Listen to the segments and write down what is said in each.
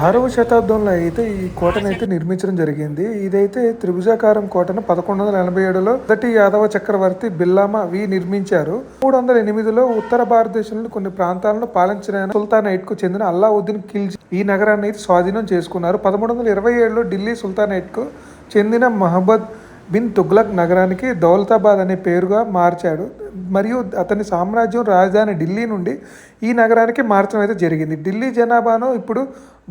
6వ శతాబ్దంలో అయితే ఈ కోటనైతే నిర్మించడం జరిగింది. ఇదైతే త్రిభుజాకారం కోటను 1187లో మొదటి యాదవ చక్రవర్తి బిల్లామా నిర్మించారు. 308లో ఉత్తర భారతదేశంలోని కొన్ని ప్రాంతాలను పాలించిన సుల్తానేట్ కు చెందిన అల్లావుద్దీన్ ఖిల్జీ ఈ నగరాన్ని స్వాధీనం చేసుకున్నారు. 1327లో ఢిల్లీ సుల్తానేట్ కు చెందిన మహబద్ బిన్ తుగ్లక్ నగరానికి దౌలతాబాద్ అనే పేరుగా మార్చాడు మరియు అతని సామ్రాజ్యం రాజధాని ఢిల్లీ నుండి ఈ నగరానికి మార్చడం అయితే జరిగింది. ఢిల్లీ జనాభాను ఇప్పుడు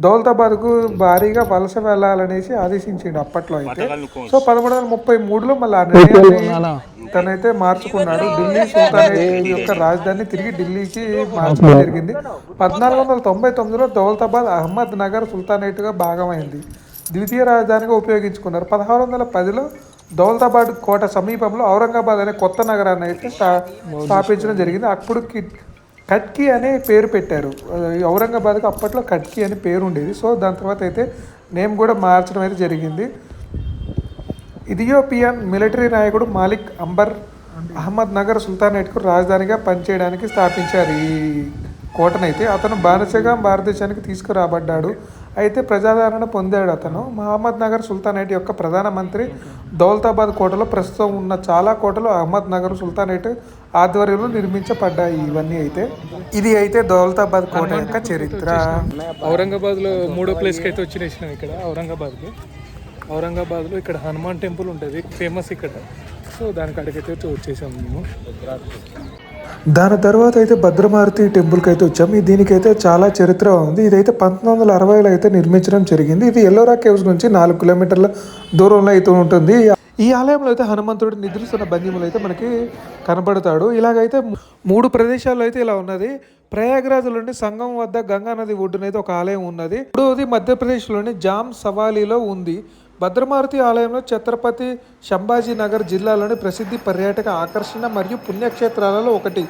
దౌలతాబాద్కు భారీగా వలస వెళ్ళాలనేసి ఆదేశించిండు అప్పట్లో అయితే. సో 1333లో మళ్ళీ ఆ నిర్ణయాన్ని తనైతే మార్చుకున్నాడు. ఢిల్లీ సుల్తానేట్ యొక్క రాజధాని తిరిగి ఢిల్లీకి మార్చడం జరిగింది. 1499లో దౌలతాబాద్ అహ్మద్ నగర్ సుల్తానేట్గా భాగమైంది. ద్వితీయ రాజధానిగా ఉపయోగించుకున్నారు. 1610లో దౌలతాబాద్ కోట సమీపంలో ఔరంగాబాద్ అనే కొత్త నగరాన్ని అయితే స్థాపించడం జరిగింది. అప్పుడు కట్కి అనే పేరు పెట్టారు. ఔరంగాబాద్కి అప్పట్లో కట్కి అనే పేరు ఉండేది. సో దాని తర్వాత అయితే నేమ్ కూడా మార్చడం అయితే జరిగింది. ఇథియోపియన్ మిలిటరీ నాయకుడు మాలిక్ అంబర్ అహ్మద్ నగర్ సుల్తానేట్కు రాజధానిగా పనిచేయడానికి స్థాపించారు ఈ కోటనైతే. అతను బానిసగా భారతదేశానికి తీసుకురాబడ్డాడు. అయితే ప్రజాదరణ పొందాడు అతను. మహమ్మద్ నగర్ సుల్తానేట్ యొక్క ప్రధానమంత్రి దౌలతాబాద్ కోటలో ప్రస్తుతం ఉన్న చాలా కోటలు అహ్మద్ నగర్ సుల్తానేట్ ఆధ్వర్యంలో నిర్మించబడ్డాయి. ఇవన్నీ అయితే ఇది అయితే దౌలతాబాద్ కోట యొక్క చరిత్ర. ఔరంగాబాద్లో 3వ ప్లేస్కి అయితే వచ్చినేసినాం. ఇక్కడ ఔరంగాబాద్లో ఇక్కడ హనుమాన్ టెంపుల్ ఉంటుంది, ఫేమస్ ఇక్కడ. సో దానికి అడిగితే వచ్చేసాము మేము. దాని తర్వాత అయితే భద్రమారుతి టెంపుల్కి అయితే వచ్చాము. దీనికైతే చాలా చరిత్ర ఉంది. ఇదైతే 1960లో అయితే నిర్మించడం జరిగింది. ఇది ఎల్లోరా కేవ్స్ నుంచి 4 కిలోమీటర్ల దూరంలో అయితే ఉంటుంది. ఈ ఆలయంలో అయితే హనుమంతుడు నిద్రిస్తున్న భంగిమలు అయితే మనకి కనబడతాడు. ఇలాగైతే 3 ప్రదేశాల్లో అయితే ఇలా ఉన్నది. ప్రయాగ్రాజ్లోని సంగం వద్ద గంగా నది ఒడ్డునైతే ఒక ఆలయం ఉన్నది. మూడవది మధ్యప్రదేశ్లోని జామ్ సవాలీలో ఉంది. భద్రమారుతి ఆలయంలో ఛత్రపతి సంభాజీ నగర్ జిల్లాలోని ప్రసిద్ధి పర్యాటక ఆకర్షణ మరియు పుణ్యక్షేత్రాలలో ఒకటి.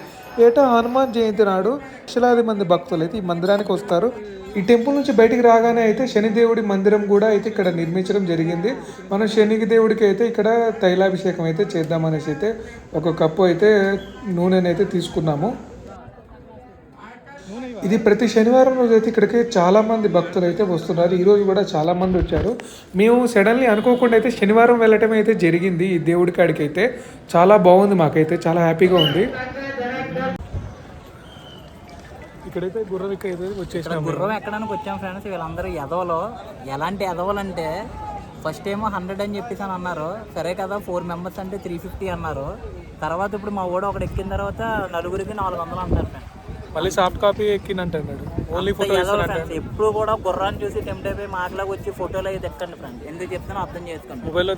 ఏటా హనుమాన్ జయంతి నాడు లక్షలాది మంది భక్తులు అయితే ఈ మందిరానికి వస్తారు. ఈ టెంపుల్ నుంచి బయటికి రాగానే అయితే శనిదేవుడి మందిరం కూడా అయితే ఇక్కడ నిర్మించడం జరిగింది. మనం శనికి దేవుడికి అయితే ఇక్కడ తైలాభిషేకం అయితే చేద్దామనేసి అయితే ఒక కప్పు అయితే నూనెనైతే తీసుకున్నాము. ఇది ప్రతి శనివారం రోజు అయితే ఇక్కడికి చాలామంది భక్తులు అయితే వస్తున్నారు. ఈరోజు కూడా చాలామంది వచ్చారు. మేము సడన్లీ అనుకోకుండా అయితే శనివారం వెళ్ళటం అయితే జరిగింది. ఈ దేవుడి కాడికి అయితే చాలా బాగుంది, మాకైతే చాలా హ్యాపీగా ఉంది. ఇక్కడైతే గుర్రం అయితే వచ్చేసాం. గుర్రం ఎక్కడానికి వచ్చాం ఫ్రెండ్స్. వీళ్ళందరూ ఎదవలు. ఎలాంటి ఎదవలు అంటే ఫస్ట్ ఏమో 100 అని చెప్పేసి అని అన్నారు. సరే కదా 4 మెంబర్స్ అంటే 350 అన్నారు. తర్వాత ఇప్పుడు మా ఓడ ఒకటి ఎక్కిన తర్వాత నలుగురికి 400 అంటారు ఫ్రెండ్స్. మళ్ళీ సాఫ్ట్ కాపీ ఎక్కినంటాడు. ఓన్లీ ఫోటో ఎప్పుడు కూడా గుర్రాన్ని చూసి టెంప్ట్ అయిపోయి మాటలాగా వచ్చి ఫోటోలు అయితే ఎక్కండి ఫ్రెండ్స్. ఎందుకు చెప్తానో అర్థం చేసుకోండి. మొబైల్లో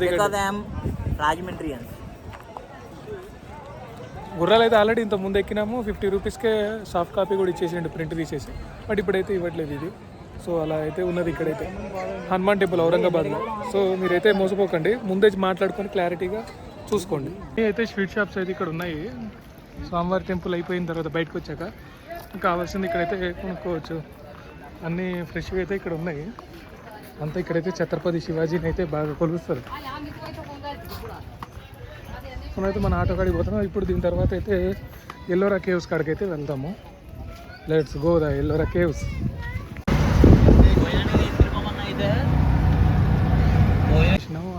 రాజమండ్రి అని గుర్రాలు అయితే ఆల్రెడీ ఇంత ముందు ఎక్కినాము. 50 రూపీస్కే సాఫ్ట్ కాపీ కూడా ఇచ్చేసిండు, ప్రింట్ తీసేసి. బట్ ఇప్పుడైతే ఇవ్వట్లేదు ఇది. సో అలా అయితే ఉన్నది ఇక్కడైతే హనుమాన్ టెంపుల్ ఔరంగాబాద్లో. సో మీరైతే మోసపోకండి, ముందే మాట్లాడుకొని క్లారిటీగా చూసుకోండి. అయితే స్వీట్ షాప్స్ అయితే ఇక్కడ ఉన్నాయి. స్వామివారి టెంపుల్ అయిపోయిన తర్వాత బయటకు వచ్చాక కావాల్సింది ఇక్కడైతే కొనుక్కోవచ్చు. అన్నీ ఫ్రెష్గా అయితే ఇక్కడ ఉన్నాయి. అంతా ఇక్కడైతే ఛత్రపతి శివాజీని అయితే బాగా కొలుస్తారు. మనమైతే మన ఆటో కాడికి పోతున్నాం. ఇప్పుడు దీని తర్వాత అయితే ఎల్లోరా కేవ్స్ కాడికి అయితే వెళ్తాము. Let's go the Ellora caves.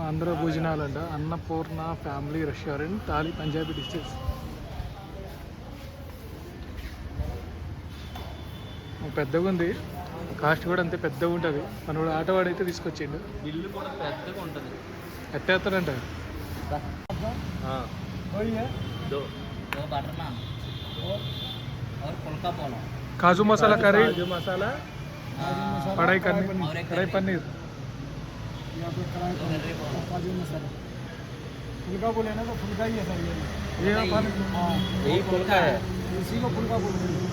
Andhra భోజనాలంట, Annapurna family restaurant, thali Punjabi dishes. పెద్దగా ఉంది, కాస్ట్ కూడా అంతే పెద్దగా ఉంటుంది. మనోడు ఆటోవాడు అయితే తీసుకొచ్చిండు. ఇల్లు కూడా పెద్దగా ఉంటుంది. ఎట్టేస్తారంట. కాజు మసాలా కర్రీ, మసాలా కడాయి కడాయి పన్నీర్. फुल्का बोले ना तो फुल्का ही है सर. ये यही फुल्का है, इसी को फुल्का बोलते हैं.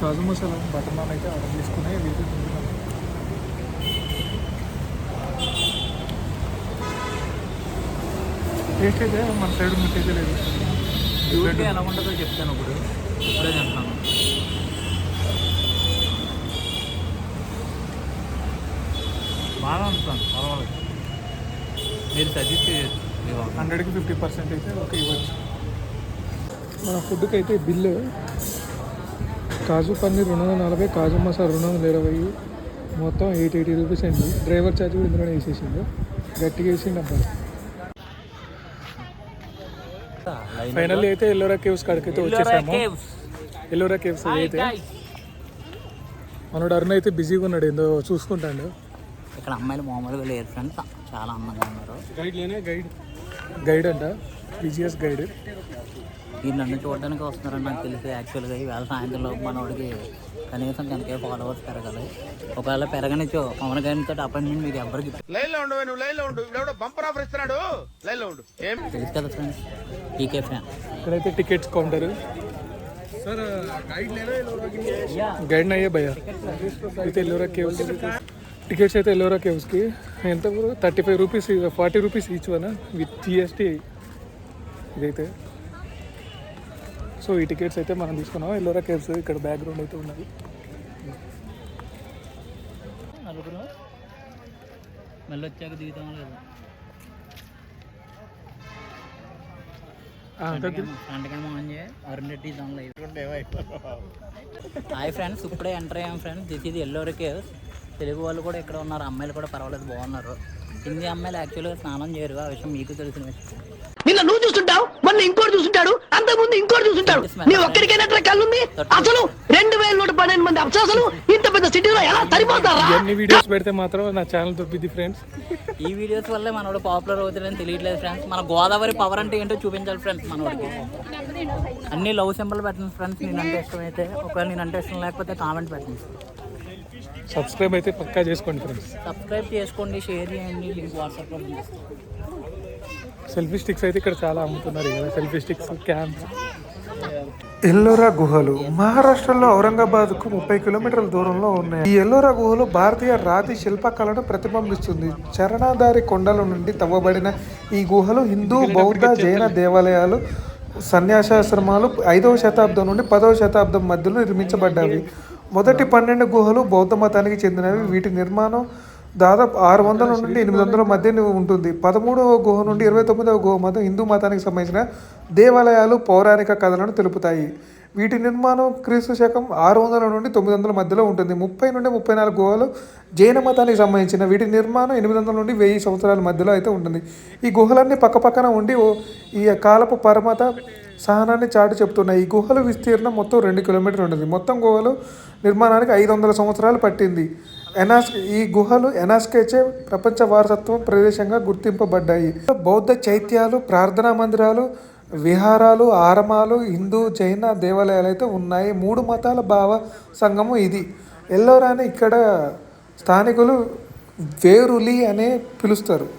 కాజు మసాలా బటర్ నాన్ అయితే ఆర్డర్ చేసుకుని వీటి తింటున్నాను. టేస్ట్ అయితే మన సైడ్ ఉన్నట్టయితే లేదు. ఎలా ఉంటుందో చెప్తాను. ఇప్పుడే చెప్తాను. బాగా ఉంటుంది, పర్వాలేదు. మీరు సజెస్ట్ చేయొచ్చు. 100కి 50% అయితే ఓకే ఇవ్వచ్చు. మన ఫుడ్కి అయితే బిల్లు కాజు పన్నీర్ 240, కాజు మసాలా 220, మొత్తం 880 రూపీస్ అండి. డ్రైవర్ ఛార్జ్ కూడా ఇందులోనే వేసేసిండు, గట్టిగా వేసిండు అబ్బా. ఫైనల్లీ అయితే ఎల్లోరా కేవ్స్ కాడికి అయితే వచ్చేసాము. ఎల్లోరా కేవ్స్ అయితే మనోడు అరుణ్ అయితే బిజీగా ఉన్నాడు, ఏందో చూసుకుంటాడు. ఇక్కడ అమ్మాయిలు మామూలుగా లేరు ఫ్రెండ్స్, చాలా అందంగా ఉన్నారు. గైడ్ అంట, బిజిఎస్ గైడ్. ఈ నన్ను చూడడానికి వస్తున్నారని నాకు తెలిసి యాక్చువల్గా ఈవేళ సాయంత్రంలో మనోడికి కనీసం 10K ఫాలోవర్స్ పెరగాలి. ఒకవేళ పెరగనిచ్చో పవన్ కళ్యాణ్ తోటి అపాయింట్మెంట్ మీకు ఎవరికి తెలుసు కదా ఫ్రెండ్స్, టీకే ఫ్యాన్. ఇక్కడైతే టికెట్స్ కౌంటర్. గైడ్ అయ్యే భయ్యా అయితే ఎల్లోరా కేవ్స్ టికెట్స్ అయితే ఎల్లోరా కేవ్స్కి ఎంత 35 rupees, 40 rupees each one with GST ఇదైతే. సో ఈ టికెట్స్ అయితే మనం తీసుకున్నాం ఎల్లోరా కేవ్స్. ఇక్కడ బ్యాక్గ్రౌండ్ అయితే ఉన్నది. నలుగురు మళ్ళీ వచ్చాక దిగుతాం లేదా అంటకేమో ఆన్ చేయ అరుణ్ రెడ్డి హాయ్ ఫ్రెండ్స్, ఇప్పుడే ఎంటర్ అయ్యాం ఫ్రెండ్స్. దిస్ ఇది ఎల్లోరా కేవ్స్. తెలుగు వాళ్ళు కూడా ఇక్కడ ఉన్నారు, అమ్మాయిలు కూడా పర్వాలేదు బాగున్నారు. హిందీ అమ్మాయిలు యాక్చువల్గా స్నానం చేయరు, ఆ విషయం మీకు తెలిసిన విషయం. నిన్న నువ్వు చూస్తుంటావు, మళ్ళీ ఇంకోటి చూస్తుంటాడు, అంతకుముందు ఇంకోటి చూస్తుంటాడు. నీ ఒక్కడికైనా కళ్ళుంది. అసలు 2112 మంది అప్సరసలు ఇంత పెద్ద సిటీలో ఎలా సరిపోతారా? అన్ని వీడియోస్ పెడితే మాత్రం నా ఛానల్ దొబ్బిద్ది ఫ్రెండ్స్. ఈ వీడియోస్ వల్లే మనోడు పాపులర్ అవుతుందని తెలియట్లేదు ఫ్రెండ్స్. మన గోదావరి పవర్ అంటే ఏంటో చూపించాలి ఫ్రెండ్స్ మనోడికి. అన్ని లవ్ సింబల్ పెట్టండి ఫ్రెండ్స్, నేనంటే ఇష్టం అయితే. ఒకవేళ నేనంటే ఇష్టం లేకపోతే కామెంట్ పెట్టండి. సబ్స్క్రైబ్ అయితే పక్కా చేసుకోండి ఫ్రెండ్స్. సబ్స్క్రైబ్ చేసుకోండి, షేర్ చేయండి, లింక్ వాట్సాప్లో పంపిస్తాను. సెల్ఫీ స్టిక్స్ అయితే ఇక్కడ చాలా అమ్ముతున్నారు కదా, సెల్ఫీ స్టిక్స్, క్యాంప్స్. ఎల్లోరా గుహలు మహారాష్ట్రలో ఔరంగాబాద్కు 30 కిలోమీటర్ల దూరంలో ఉన్నాయి. ఈ ఎల్లోరా గుహలు భారతీయ రాతి శిల్పకళను ప్రతిబింబిస్తుంది. చరణాధారి కొండల నుండి తవ్వబడిన ఈ గుహలు హిందూ, బౌద్ధ, జైన దేవాలయాలు, సన్యాసాశ్రమాలు 5వ శతాబ్దం నుండి 10వ శతాబ్దం మధ్యలో నిర్మించబడ్డాయి. మొదటి 12 గుహలు బౌద్ధ మతానికి చెందినవి. వీటి నిర్మాణం దాదాపు 600 నుండి 800 మధ్య ఉంటుంది. 13వ గుహ నుండి 29వ గుహ మధ్య హిందూ మతానికి సంబంధించిన దేవాలయాలు, పౌరాణిక కథలను తెలుపుతాయి. వీటి నిర్మాణం క్రీస్తు శకం 600 నుండి 900 మధ్యలో ఉంటుంది. 30 నుండి 34 గుహలు జైన మతానికి సంబంధించిన. వీటి నిర్మాణం 800 నుండి 1000 సంవత్సరాల మధ్యలో అయితే ఉంటుంది. ఈ గుహలన్నీ పక్కపక్కన ఉండి ఈ కాలపు పరమత సహనాన్ని చాటు చెప్తున్నాయి. ఈ గుహల విస్తీర్ణం మొత్తం 2 కిలోమీటర్లు ఉంటుంది. మొత్తం గుహలు నిర్మాణానికి 500 సంవత్సరాలు పట్టింది. ఈ గుహలు ఎనాస్కేచే ప్రపంచ వారసత్వం ప్రదేశంగా గుర్తింపబడ్డాయి. బౌద్ధ చైత్యాలు, ప్రార్థనా మందిరాలు, విహారాలు, ఆరామాలు, హిందూ, జైన దేవాలయాలు అయితే ఉన్నాయి. 3 మతాల భావ సంగమం ఇది. ఎల్లోరాని ఇక్కడ స్థానికులు వేరులి అనే పిలుస్తారు.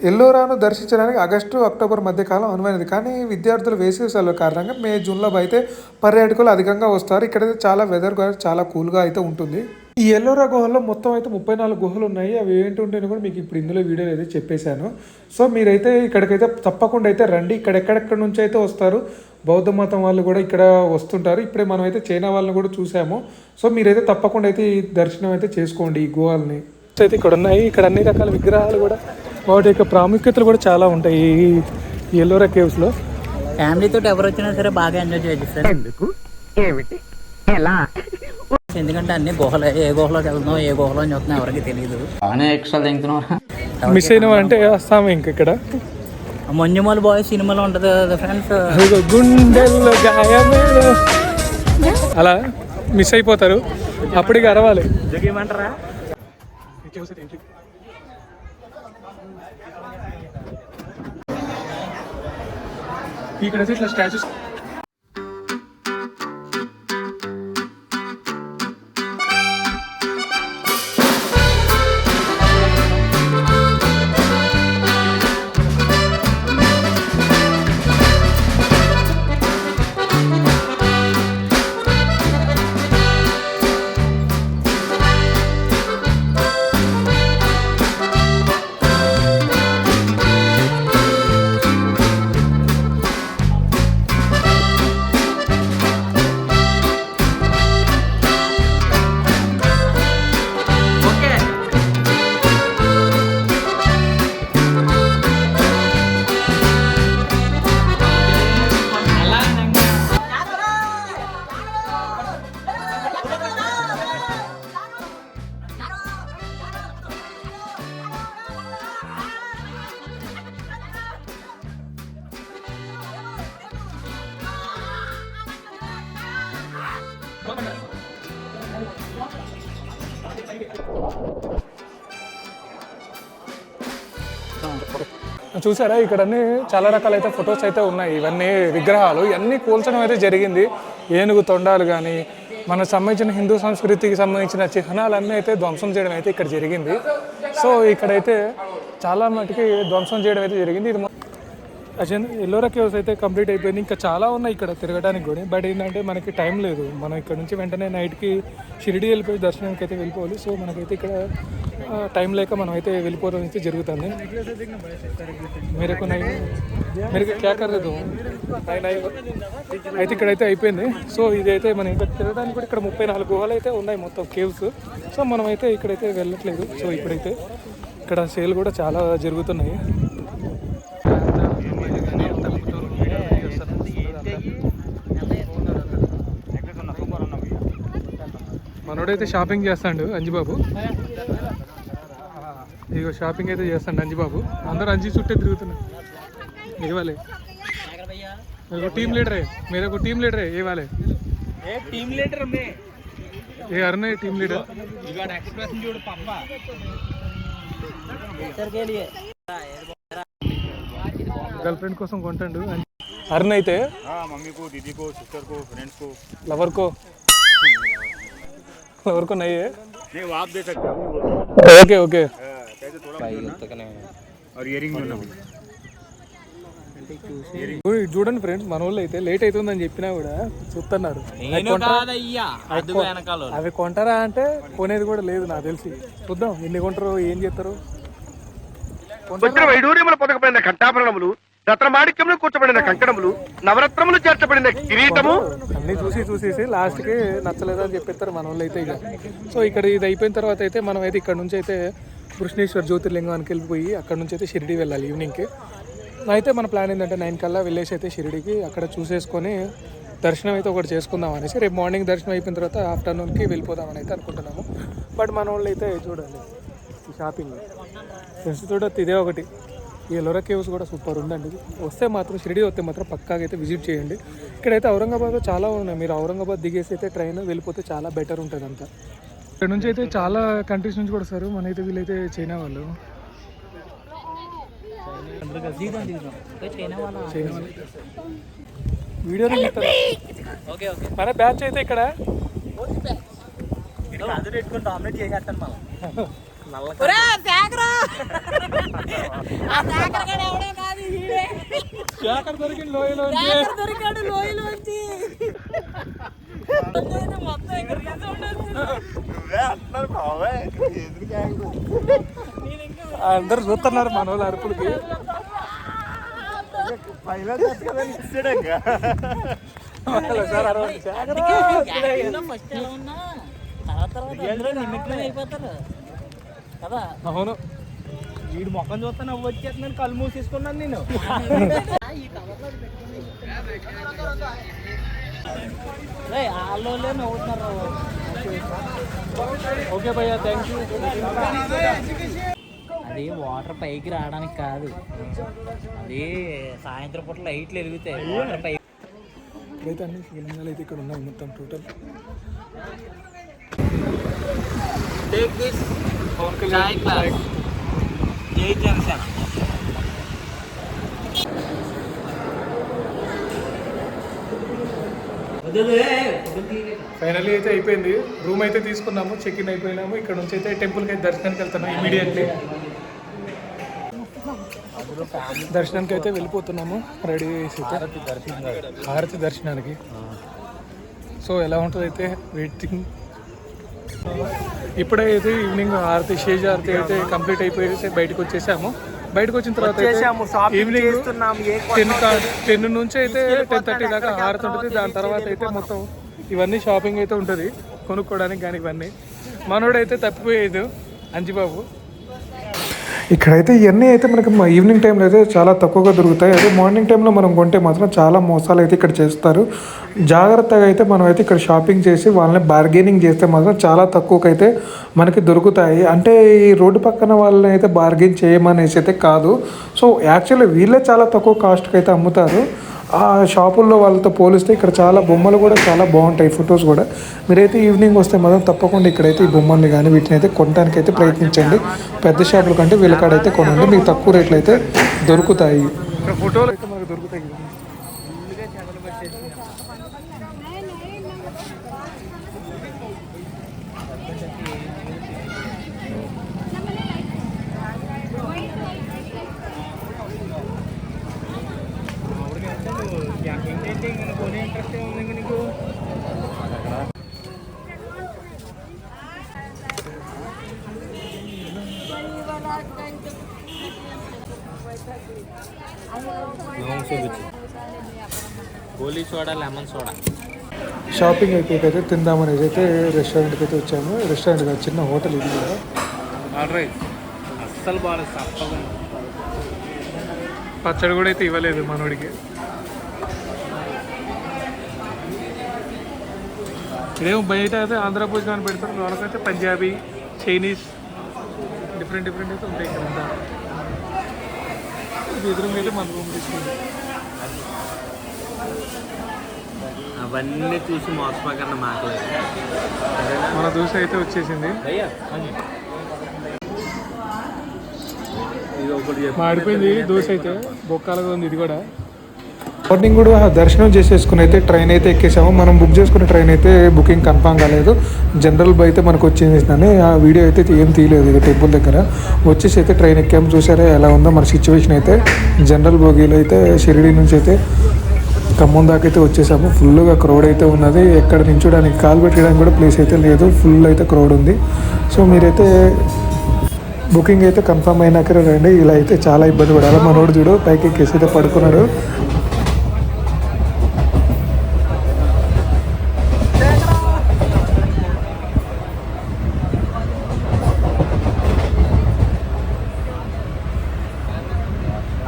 ఎల్లోరాను దర్శించడానికి ఆగస్టు, అక్టోబర్ మధ్యకాలం అనువైనది. కానీ విద్యార్థులు వేసవి సెలవు కారణంగా మే, జూన్లో అయితే పర్యాటకులు అధికంగా వస్తారు. ఇక్కడైతే చాలా వెదర్ చాలా కూల్గా అయితే ఉంటుంది. ఈ ఎల్లోరా గుహల్లో మొత్తం అయితే 34 గుహలు ఉన్నాయి. అవి ఏంటి ఉంటాయని కూడా మీకు ఇప్పుడు ఇందులో వీడియోలో అయితే చెప్పేశాను. సో మీరైతే ఇక్కడికైతే తప్పకుండా అయితే రండి. ఇక్కడ ఎక్కడెక్కడ నుంచి అయితే వస్తారు. బౌద్ధ మతం వాళ్ళు కూడా ఇక్కడ వస్తుంటారు. ఇప్పుడే మనం అయితే చైనా వాళ్ళని కూడా చూసాము. సో మీరైతే తప్పకుండా అయితే ఈ దర్శనం అయితే చేసుకోండి ఈ గుహల్ని. అయితే ఇక్కడ ఉన్నాయి. ఇక్కడ అన్ని రకాల విగ్రహాలు కూడా, వాటి యొక్క ప్రాముఖ్యతలు కూడా చాలా ఉంటాయి ఈ ఎల్లోరా కేవ్స్లో. ఫ్యామిలీతో ఎవరు వచ్చినా సరే బాగా ఎంజాయ్ చేయొచ్చు. ఎందుకు, ఏమిటి, ఎలా? ఎందుకంటే అన్ని గుహలే. ఏ గుహలోకి వెళ్తున్నాం, ఏ గుహలో చూస్తున్నాం ఎవరికి తెలియదు. బాగానే ఎక్స్ట్రా తింటున్నాం. మిస్ అయినా అంటే వస్తాము ఇంక ఇక్కడ. మంజుమల్ బాయ్ సినిమాలో ఉంటుంది కదా ఫ్రెండ్స్, గుండెల్లో గాయమే అలా మిస్ అయిపోతారు. అప్పటికి అరవాలి. జగేమంటారా? ఇక్కడ ఇట్లా స్టాచ్యూస్. చూసారా ఇక్కడ అన్ని చాలా రకాలైతే ఫొటోస్ అయితే ఉన్నాయి. ఇవన్నీ విగ్రహాలు ఇవన్నీ కూల్చడం అయితే జరిగింది. ఏనుగు తొండాలు కానీ మనకు సంబంధించిన హిందూ సంస్కృతికి సంబంధించిన చిహ్నాలన్నీ అయితే ధ్వంసం చేయడం అయితే ఇక్కడ జరిగింది. సో ఇక్కడైతే చాలా మటుకి ధ్వంసం చేయడం అయితే జరిగింది. ఇది అజన్ ఎల్లోరా కేవ్స్ అయితే కంప్లీట్ అయిపోయింది. ఇంకా చాలా ఉన్నాయి ఇక్కడ తిరగడానికి కూడా. బట్ ఏంటంటే మనకి టైం లేదు. మనం ఇక్కడ నుంచి వెంటనే నైట్కి షిరిడి వెళ్ళిపోయి దర్శనానికి అయితే వెళ్ళిపోవాలి. సో మనకైతే ఇక్కడ టైం లేక మనం అయితే వెళ్ళిపోవడం అయితే జరుగుతుంది. మీరు క్యా కర్లేదు అయితే ఇక్కడైతే అయిపోయింది. సో ఇదైతే మనం ఇంకా తిరగడానికి కూడా ఇక్కడ 34 గుహలు అయితే ఉన్నాయి మొత్తం కేవ్స్. సో మనం అయితే ఇక్కడైతే వెళ్ళట్లేదు. సో ఇప్పుడైతే ఇక్కడ సేల్ కూడా చాలా జరుగుతున్నాయి. మనోడైతే షాపింగ్ చేస్తాడు అంజిబాబు. ఇగో షాపింగ్ అయితే చేస్తాడు అంజిబాబు. అందరూ అంజి చుట్టే తిరుగుతున్నారు. ఇవ్వాలి టీమ్ లీడర్ मेरे को टीम लीडर है ये वाले टीम लीडर में ये अरुण है टीम लीडर చూడు పప్పా के लिए गर्लफ्रेंड కోసం కొంటాడు అరుణ్ అయితే मम्मी को, दीदी को, सिस्टर को, फ्रेंड्स को, लवर को नहीं है नहीं वो आप दे सकते हो. ओके ओके कैसे थोड़ा और इयरिंग చూడండి ఫ్రెండ్స్, మన వాళ్ళు అయితే లేట్ అవుతుందని చెప్పినా కూడా చూస్తున్నారు. అవి కొంటారా అంటే కొనేది కూడా లేదు నాకు తెలిసి. చూద్దాం ఎన్ని కొంటారు, ఏం చేస్తారు. వచ్చిన వైడూర్యముల పొదకబడిన కంఠాభరణములు, రత్నమాణిక్యములు కూర్చబడిన కంకణములు, నవరత్నములు చేర్చబడిన కిరీటము అన్ని చూసేసి లాస్ట్కి నచ్చలేదని చెప్పేస్తారు మన వాళ్ళు అయితే. ఇక సో ఇక్కడ ఇది అయిపోయిన తర్వాత అయితే మనం అయితే ఇక్కడ నుంచి అయితే కృష్ణేశ్వర్ జ్యోతిర్లింగానికి వెళ్ళిపోయి అక్కడ నుంచి అయితే షిరిడి వెళ్ళాలి ఈవినింగ్కి. అయితే మన ప్లాన్ ఏంటంటే 9 కల్లా వెళ్ళేసి అయితే షిరిడికి అక్కడ చూసేసుకొని దర్శనం అయితే ఒకటి చేసుకుందాం అనేసి. రేపు మార్నింగ్ దర్శనం అయిపోయిన తర్వాత ఆఫ్టర్నూన్కి వెళ్ళిపోదామని అయితే అనుకుంటున్నాము. బట్ మన వాళ్ళు అయితే చూడండి షాపింగ్ ఫ్రెండ్స్ చూడొచ్చు. ఇదే ఒకటి ఈ ఎల్లోరా కేవ్స్ కూడా సూపర్ ఉందండి. వస్తే మాత్రం షిరిడి వస్తే మాత్రం పక్కాగా అయితే విజిట్ చేయండి. ఇక్కడైతే ఔరంగాబాద్లో చాలా ఉన్నాయి. మీరు ఔరంగాబాద్ దిగేసి అయితే ట్రైన్ వెళ్ళిపోతే చాలా బెటర్ ఉంటుంది అంతా. ఇక్కడ నుంచి అయితే చాలా కంట్రీస్ నుంచి కూడా వస్తారు. మన అయితే వీళ్ళైతే చైనా వాళ్ళు. వీడియో మన బ్యాచ్ అయితే ఇక్కడ డామినేట్ చేసేస్తాను దొరికింది లోయలోంచి అందరు చూస్తున్నారు మన వాళ్ళు అరుపులకి. అవును, వీడు మొక్కం చూస్తా నవ్వు వచ్చేస్తున్నాను, కళ్ళు మూసేసుకున్నాను నేను. వాళ్ళే నవ్వుతున్నారు. ఓకే భయ్యా, థ్యాంక్ యూ. అది వాటర్ పైకి రావడానికి కాదు, అది సాయంత్రం పూట లైట్లు వెలుగుతాయి వాటర్ పైకి. ఇప్పుడైతే అన్ని శివలింగాలు అయితే ఇక్కడ ఉన్నాయి మొత్తం టోటల్. జై జనసేన. ఫైనల్లీ అయితే అయిపోయింది. రూమ్ అయితే తీసుకున్నాము, చెక్ ఇన్ అయిపోయినాము. ఇక్కడ నుంచి అయితే టెంపుల్కి అయితే దర్శనానికి వెళ్తున్నాము. ఇమీడియట్లీ దర్శనానికి అయితే వెళ్ళిపోతున్నాము. రెడీ చేసి హారతి దర్శనానికి. సో ఎలా ఉంటుంది అయితే వెయిటింగ్. ఇప్పుడైతే ఈవినింగ్ హారతి, షేజ్ హారతి అయితే కంప్లీట్ అయిపోయి బయటకు వచ్చేసాము. బయటకు వచ్చిన తర్వాత ఈవినింగ్ 10 నుంచి అయితే 10:30 దాకా హారతి ఉంటుంది. దాని తర్వాత అయితే మొత్తం ఇవన్నీ షాపింగ్ అయితే ఉంటుంది కొనుక్కోవడానికి. కానీ ఇవన్నీ మనోడైతే తప్పిపోయేది అంజిబాబు. ఇక్కడైతే ఇవన్నీ అయితే మనకి ఈవినింగ్ టైంలో అయితే చాలా తక్కువగా దొరుకుతాయి. అదే మార్నింగ్ టైంలో మనం కొంటే మాత్రం చాలా మోసాలు అయితే ఇక్కడ చేస్తారు. జాగ్రత్తగా అయితే మనం అయితే ఇక్కడ షాపింగ్ చేసి వాళ్ళని బార్గెనింగ్ చేస్తే మాత్రం చాలా తక్కువకైతే మనకి దొరుకుతాయి. అంటే ఈ రోడ్డు పక్కన వాళ్ళని అయితే బార్గెన్ చేయమనేసి అయితే కాదు. సో యాక్చువల్లీ వీళ్ళే చాలా తక్కువ కాస్ట్కి అయితే అమ్ముతారు. ఆ షాపుల్లో వాళ్ళతో పోలిస్తే ఇక్కడ చాలా బొమ్మలు కూడా చాలా బాగుంటాయి, ఫొటోస్ కూడా. మీరైతే ఈవినింగ్ వస్తే మాత్రం తప్పకుండా ఇక్కడైతే ఈ బొమ్మల్ని కానీ వీటిని అయితే కొనడానికి అయితే ప్రయత్నించండి. పెద్ద షాపుల కంటే వీళ్ళకాడైతే కొనండి, మీకు తక్కువ రేట్లు అయితే దొరుకుతాయి. ఇక్కడ ఫోటోలు అయితే మనకు దొరుకుతాయి. గోలీ సోడా, లెమన్ సోడా. షాపింగ్ అయిపోయితే తిందామనేది అయితే రెస్టారెంట్కి అయితే వచ్చాము. రెస్టారెంట్ కాదు, చిన్న హోటల్ ఇది కూడా. అస్సలు బాగాలేదు. పచ్చడి కూడా అయితే ఇవ్వలేదు మనోడికి. ఇదేమో బయట అయితే ఆంధ్ర భోజనాన్ని పెడతారు, లోనకైతే పంజాబీ, చైనీస్ డిఫరెంట్ అయితే ఉంటాయి ఇక్కడ అంతా. ఎదురుగా అయితే మన రూమ్ తీసుకుంది. అవన్నీ చూసి మోసపోకన్నా మాట్లాడలేదు. మన దోశ అయితే వచ్చేసింది. మాడిపోయింది దోశ అయితే, బొక్కాలుగా ఉంది ఇది కూడా. మార్నింగ్ కూడా దర్శనం చేసేసుకుని అయితే ట్రైన్ అయితే ఎక్కేసాము. మనం బుక్ చేసుకున్న ట్రైన్ అయితే బుకింగ్ కన్ఫామ్ కాలేదు. జనరల్ బై అయితే మనకు వచ్చేసిందని ఆ వీడియో అయితే ఏం తీయలేదు. ఇది టెంపుల్ దగ్గర వచ్చేసి అయితే ట్రైన్ ఎక్కాము. చూసారా ఎలా ఉందో మన సిచ్యువేషన్ అయితే. జనరల్ బోగీలో అయితే షిరిడి నుంచి అయితే ఖమ్మం దాకా అయితే వచ్చేసాము. ఫుల్గా క్రౌడ్ అయితే ఉన్నది. ఎక్కడ నించోడానికి కాలు పెట్టడానికి కూడా ప్లేస్ అయితే లేదు, ఫుల్ అయితే క్రౌడ్ ఉంది. సో మీరైతే బుకింగ్ అయితే కన్ఫర్మ్ అయినాకనే రండి. ఇలా అయితే చాలా ఇబ్బంది పడాలి. మనోడు చూడు పైకి ఎక్కేసి అయితే పడుకున్నాడు.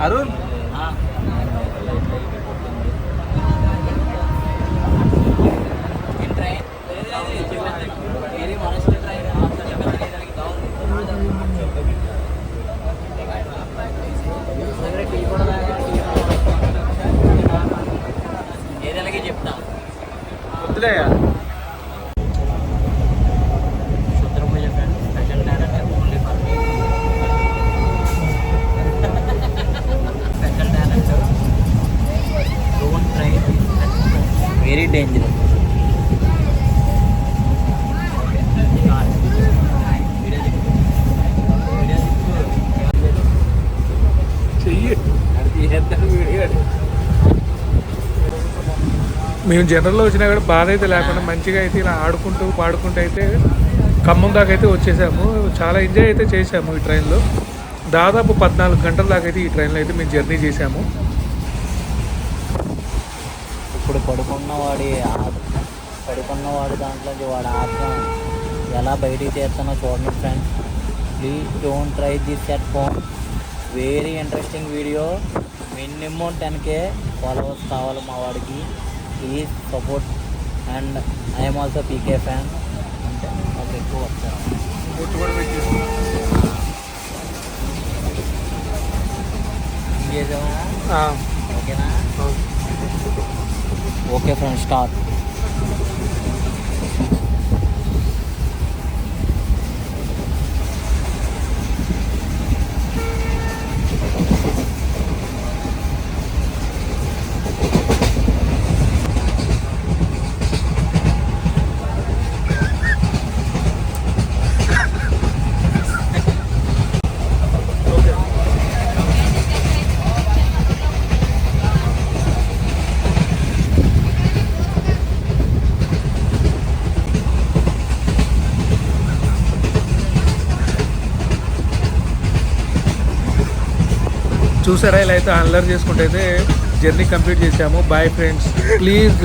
అరుణ్ చెప్తా వద్దులే. శుద్రపూజ special director only for me. Special director don't try, very dangerous. మేము జనరల్లో వచ్చినా కూడా బాధ అయితే లేకుండా మంచిగా అయితే ఇలా ఆడుకుంటూ పాడుకుంటూ అయితే ఖమ్మం దాకా అయితే వచ్చేసాము. చాలా ఎంజాయ్ అయితే చేసాము ఈ ట్రైన్లో. దాదాపు 14 గంటల దాకా అయితే ఈ ట్రైన్లో అయితే మేము జర్నీ చేసాము. ఇప్పుడు పడుకున్నవాడి దాంట్లోంచి వాడి ఆత్మ ఎలా బయటికి చేస్తానో చూడండి friends. Please don't try this at home. Very interesting video. Minimum 10K followers కావాలి మా వాడికి. Please support. And I'm also PK fan. అంటే నాకు ఎక్కువ వస్తారు. చేసామా? ఓకేనా? Okay friends, start. చూసారా ఇలా అయితే అల్లరి చేసుకుంటే అయితే జర్నీ కంప్లీట్ చేసాము. Bye friends, please